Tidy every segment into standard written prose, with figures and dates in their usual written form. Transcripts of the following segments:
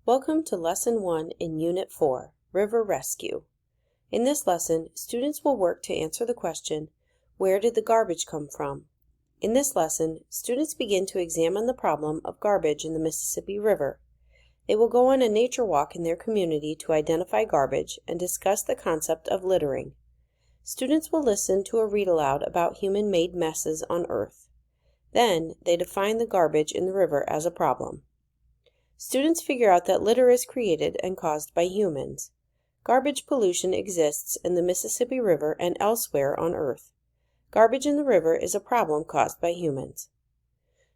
Welcome to Lesson 1 in Unit 4, River Rescue. In this lesson, students will work to answer the question, where did the garbage come from? In this lesson, students begin to examine the problem of garbage in the Mississippi River. They will go on a nature walk in their community to identify garbage and discuss the concept of littering. Students will listen to a read-aloud about human-made messes on Earth. Then, they define the garbage in the river as a problem. Students figure out that litter is created and caused by humans. Garbage pollution exists in the Mississippi River and elsewhere on Earth. Garbage in the river is a problem caused by humans.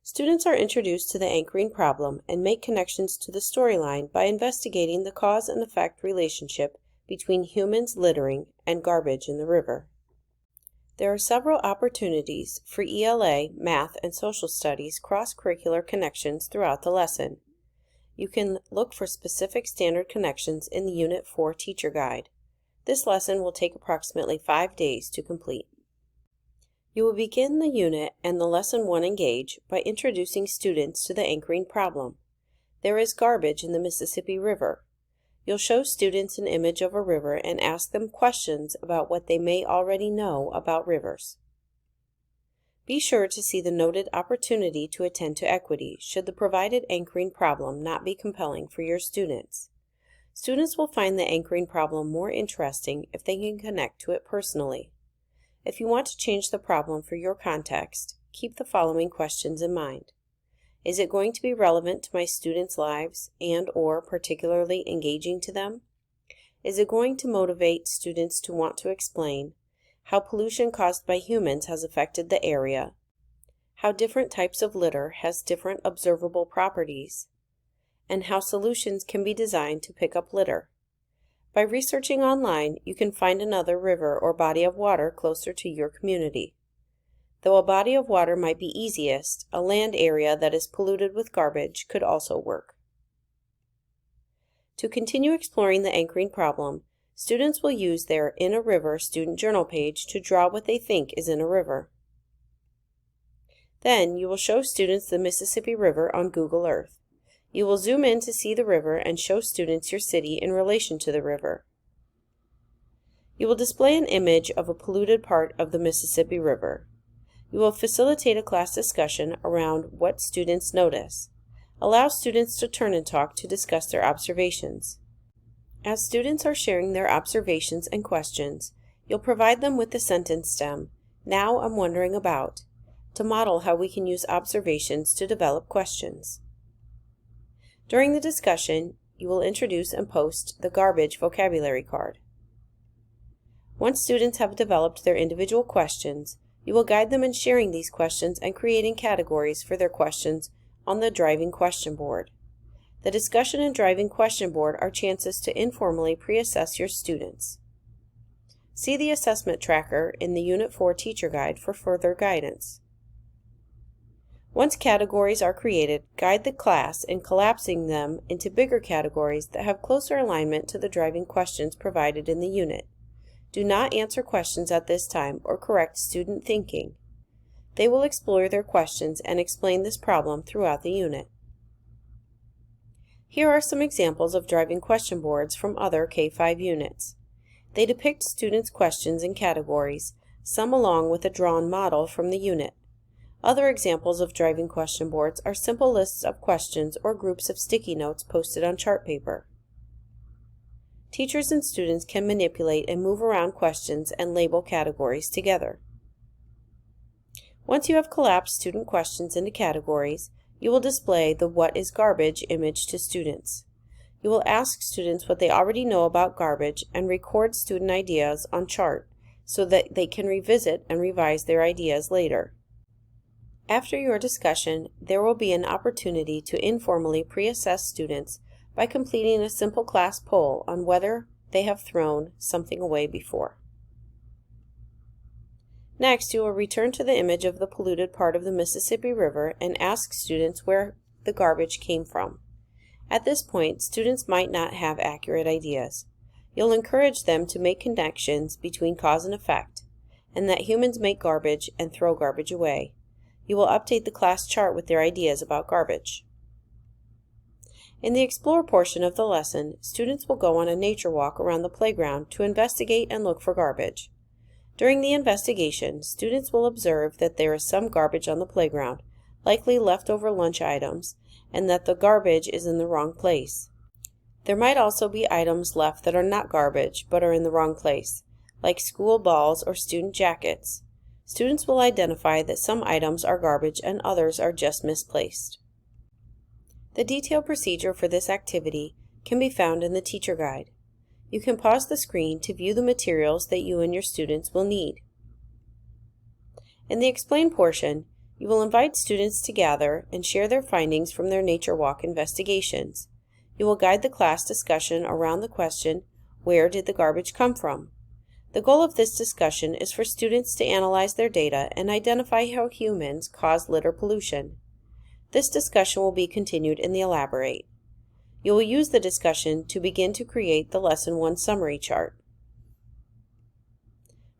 Students are introduced to the anchoring problem and make connections to the storyline by investigating the cause and effect relationship between humans littering and garbage in the river. There are several opportunities for ELA, math, and social studies cross-curricular connections throughout the lesson. You can look for specific standard connections in the Unit 4 Teacher Guide. This lesson will take approximately 5 days to complete. You will begin the unit and the Lesson 1 Engage by introducing students to the anchoring problem. There is garbage in the Mississippi River. You'll show students an image of a river and ask them questions about what they may already know about rivers. Be sure to see the noted opportunity to attend to equity should the provided anchoring problem not be compelling for your students. Students will find the anchoring problem more interesting if they can connect to it personally. If you want to change the problem for your context, keep the following questions in mind. Is it going to be relevant to my students' lives and/or particularly engaging to them? Is it going to motivate students to want to explain how pollution caused by humans has affected the area, how different types of litter has different observable properties, and how solutions can be designed to pick up litter. By researching online, you can find another river or body of water closer to your community. Though a body of water might be easiest, a land area that is polluted with garbage could also work. To continue exploring the anchoring problem, students will use their In a River student journal page to draw what they think is in a river. Then you will show students the Mississippi River on Google Earth. You will zoom in to see the river and show students your city in relation to the river. You will display an image of a polluted part of the Mississippi River. You will facilitate a class discussion around what students notice. Allow students to turn and talk to discuss their observations. As students are sharing their observations and questions, you'll provide them with the sentence stem, "Now I'm wondering about," to model how we can use observations to develop questions. During the discussion, you will introduce and post the garbage vocabulary card. Once students have developed their individual questions, you will guide them in sharing these questions and creating categories for their questions on the driving question board. The discussion and driving question board are chances to informally pre-assess your students. See the assessment tracker in the Unit 4 Teacher Guide for further guidance. Once categories are created, guide the class in collapsing them into bigger categories that have closer alignment to the driving questions provided in the unit. Do not answer questions at this time or correct student thinking. They will explore their questions and explain this problem throughout the unit. Here are some examples of driving question boards from other K-5 units. They depict students' questions in categories, some along with a drawn model from the unit. Other examples of driving question boards are simple lists of questions or groups of sticky notes posted on chart paper. Teachers and students can manipulate and move around questions and label categories together. Once you have collapsed student questions into categories, you will display the What is Garbage image to students. You will ask students what they already know about garbage and record student ideas on chart so that they can revisit and revise their ideas later. After your discussion, there will be an opportunity to informally pre-assess students by completing a simple class poll on whether they have thrown something away before. Next, you will return to the image of the polluted part of the Mississippi River and ask students where the garbage came from. At this point, students might not have accurate ideas. You'll encourage them to make connections between cause and effect, and that humans make garbage and throw garbage away. You will update the class chart with their ideas about garbage. In the Explore portion of the lesson, students will go on a nature walk around the playground to investigate and look for garbage. During the investigation, students will observe that there is some garbage on the playground, likely leftover lunch items, and that the garbage is in the wrong place. There might also be items left that are not garbage but are in the wrong place, like school balls or student jackets. Students will identify that some items are garbage and others are just misplaced. The detailed procedure for this activity can be found in the teacher guide. You can pause the screen to view the materials that you and your students will need. In the Explain portion, you will invite students to gather and share their findings from their nature walk investigations. You will guide the class discussion around the question, where did the garbage come from? The goal of this discussion is for students to analyze their data and identify how humans cause litter pollution. This discussion will be continued in the Elaborate. You will use the discussion to begin to create the Lesson 1 summary chart.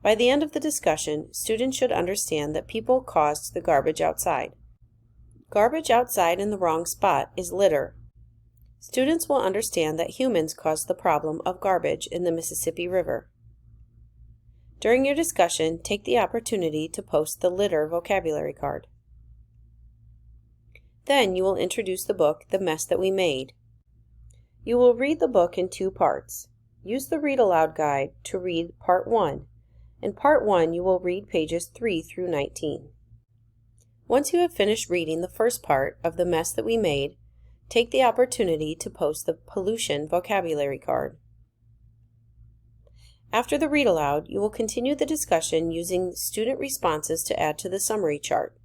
By the end of the discussion, students should understand that people caused the garbage outside. Garbage outside in the wrong spot is litter. Students will understand that humans caused the problem of garbage in the Mississippi River. During your discussion, take the opportunity to post the litter vocabulary card. Then you will introduce the book, The Mess That We Made. You will read the book in 2 parts. Use the Read Aloud guide to read Part 1. In Part 1, you will read pages 3 through 19. Once you have finished reading the first part of The Mess That We Made, take the opportunity to post the pollution vocabulary card. After the read aloud, you will continue the discussion using student responses to add to the summary chart.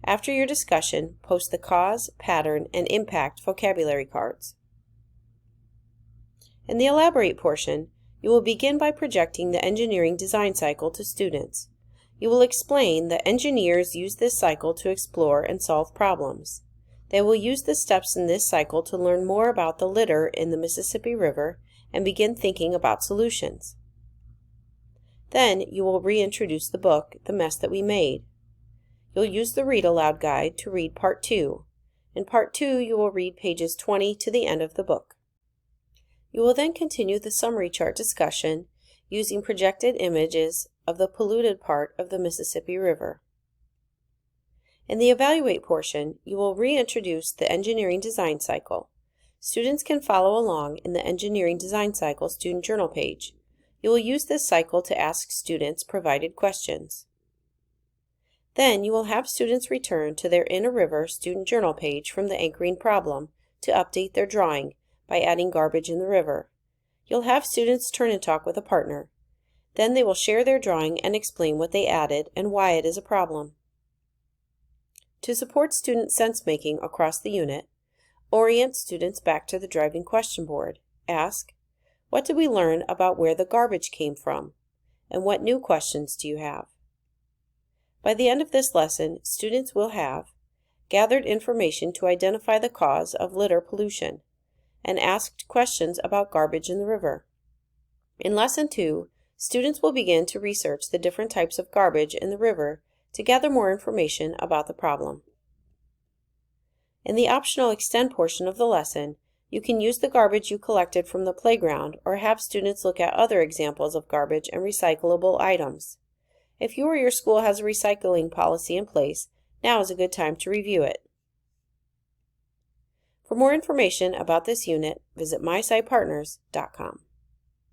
After your discussion, post the cause, pattern, and impact vocabulary cards. In the Elaborate portion, you will begin by projecting the engineering design cycle to students. You will explain that engineers use this cycle to explore and solve problems. They will use the steps in this cycle to learn more about the litter in the Mississippi River and begin thinking about solutions. Then you will reintroduce the book, The Mess That We Made. You'll use the Read Aloud guide to read Part 2. In Part 2, you will read pages 20 to the end of the book. You will then continue the summary chart discussion using projected images of the polluted part of the Mississippi River. In the Evaluate portion, you will reintroduce the engineering design cycle. Students can follow along in the Engineering Design Cycle student journal page. You will use this cycle to ask students provided questions. Then you will have students return to their In a River student journal page from the anchoring problem to update their drawing by adding garbage in the river. You'll have students turn and talk with a partner. Then they will share their drawing and explain what they added and why it is a problem. To support student sense-making across the unit, orient students back to the driving question board. Ask, what did we learn about where the garbage came from? And what new questions do you have? By the end of this lesson, students will have gathered information to identify the cause of litter pollution and asked questions about garbage in the river. In Lesson 2, students will begin to research the different types of garbage in the river to gather more information about the problem. In the optional Extend portion of the lesson, you can use the garbage you collected from the playground or have students look at other examples of garbage and recyclable items. If you or your school has a recycling policy in place, now is a good time to review it. For more information about this unit, visit myscipartners.com.